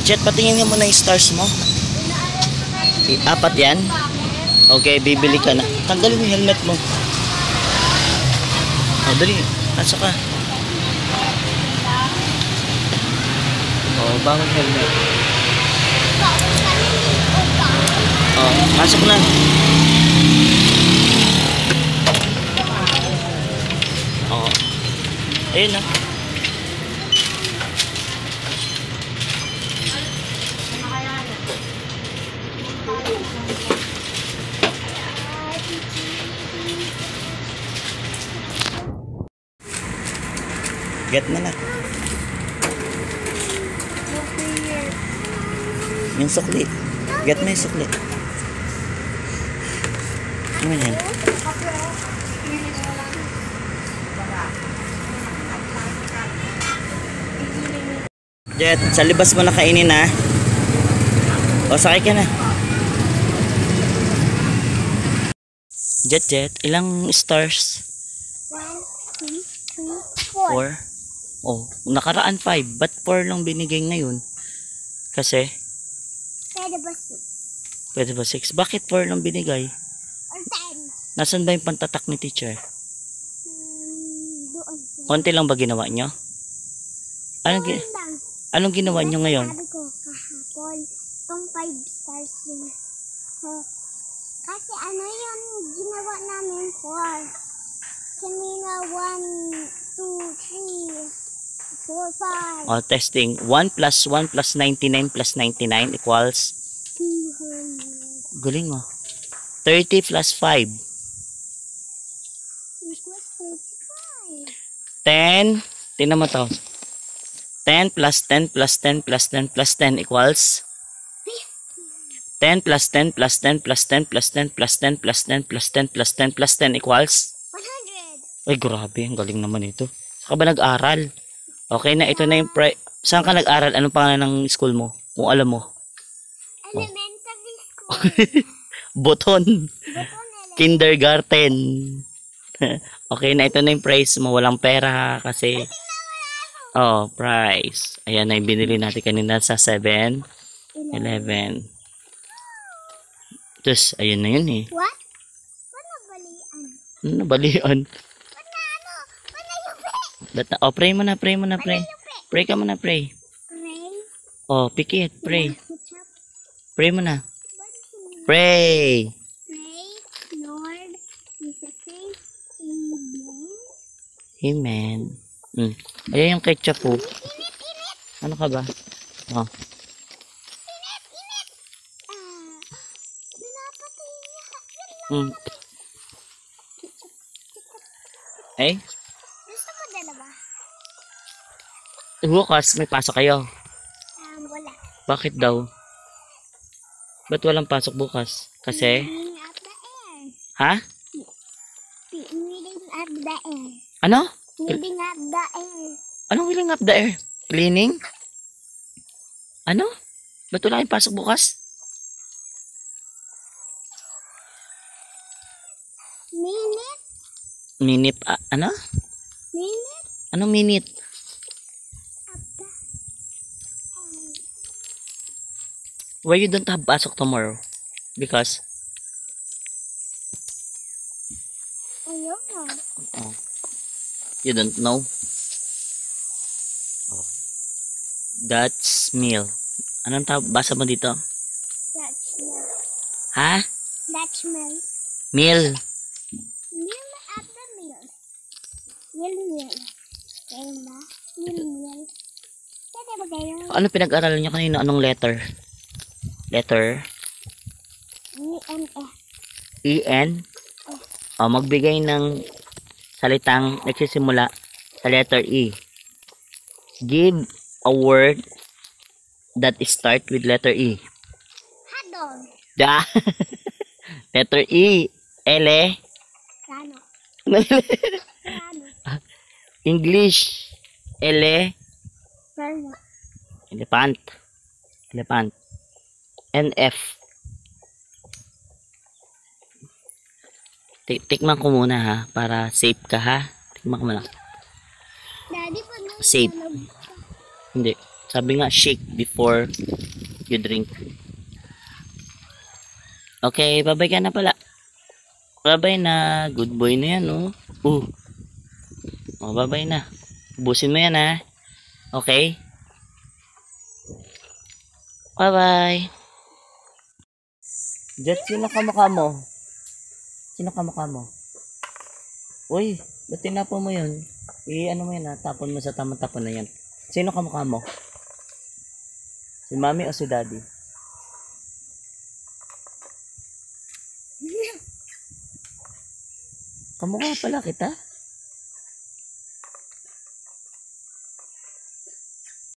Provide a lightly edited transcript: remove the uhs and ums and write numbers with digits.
Chet, patingin mo na yung stars mo. Apat yan. Okay, bibili ka na. Tanggalin mo yung helmet mo. O, dali. Asa ka? O, bangon helmet. O, pasok na. O. Ayun na. Get mo na. Yung sukli. Get mo yung sukli. Ano yan? Jet, sa libas mo na kainin ha. O, sakay ka na. Jet, ilang stars? 1, 2, 3, 4. 4. Oh, nakaraan 5. Ba't 4 lang binigay ngayon? Kasi? Pwede ba 6? Pwede ba 6? Bakit 4 lang binigay? Or 10? Nasaan ba yung pantatak ni teacher? Doon. Konti lang ba ginawa nyo? Anong ginawa nyo ngayon? Sabi ko kahapon, itong 5 stars yun. Kasi ano yung ginawa namin 4. Kanina 1, 2, 3, 4, 5. Oh, testing. 1 plus 1 plus 99 plus 99 equals? 200. Galing oh. 30 plus 5. Equals 10. 35. Tingnan mo to. 10 plus 10 plus 10 plus 10 plus 10 equals? 10 plus 10 plus 10 plus 10 plus 10 plus 10 plus 10 plus 10 plus 10 plus 10 equals? 100. Ay, grabe. Ang galing naman ito. Saan ka ba nag-aral? Okay na, ito na yung saan ka nag-aral? Anong pangalan ng school mo? Kung alam mo. Elementary school. Boton. Kindergarten. Okay na, ito na yung price mo. Walang pera kasi. Oh, price. Ayan na yung binili natin kanina sa 7-Eleven. Tapos, ayun na yun eh. What? Nabalian. Nabalian. Yupi. Oh, pray mo na, pray mo na, pray. Pray ka muna, pray. Pray. Oh, pikit, pray. Pray mo na. Pray. Pray, Lord, Jesus name, Amen. Amen. Ayan yung ketchup po. Init. Ano ka ba? Oh. Init. Pinapatay niya. Eh? Gusto mo dalawa? Bukas, may pasok kayo. Wala. Bakit daw? Ba't walang pasok bukas? Kasi? Cleaning up the air. Ha? Cleaning up the air. Ano? Cleaning up the air. Anong willing up the air? Cleaning? Ano? Ba't wala kayong pasok bukas? Minute? Ano? Minute? Anong minute? Why you don't have pasok tomorrow? Because? Ayaw na. Oh. You don't know? Oh. That's meal. Anong basa mo dito? Dutch milk. Ha? Dutch milk. Meal. Meal at the meal. Meal. Kaya ba? Meal. Pwede ba kayo? Ano pinag-aralan niyo kanina? Anong letter? Letter? E-N-F. E-N? O, magbigay ng salitang nagsisimula sa letter E. Give a word that start with letter E. Hotdog. Da. Letter E. Ele. Rano. English. Ele. Rano. Elephant. Elephant. NF. Tikman ko muna ha, para safe ka ha. Tikman ko muna. Daddy, pag Safe. Hindi. Sabi nga, shake before you drink. Okay, bye-bye ka na pala. Bye-bye na. Good boy na yan, oh. Oh, bye-bye na. Ubusin mo yan, ha. Okay? Bye-bye. Jet, sino kamukha mo? Sino kamukha mo? Uy, ba't tinapon mo yun? Ano mo yan, ha? Tapon mo sa tamang tapon na yan. Sino kamukha mo? Si mami o si daddy? Kamukha pala kita.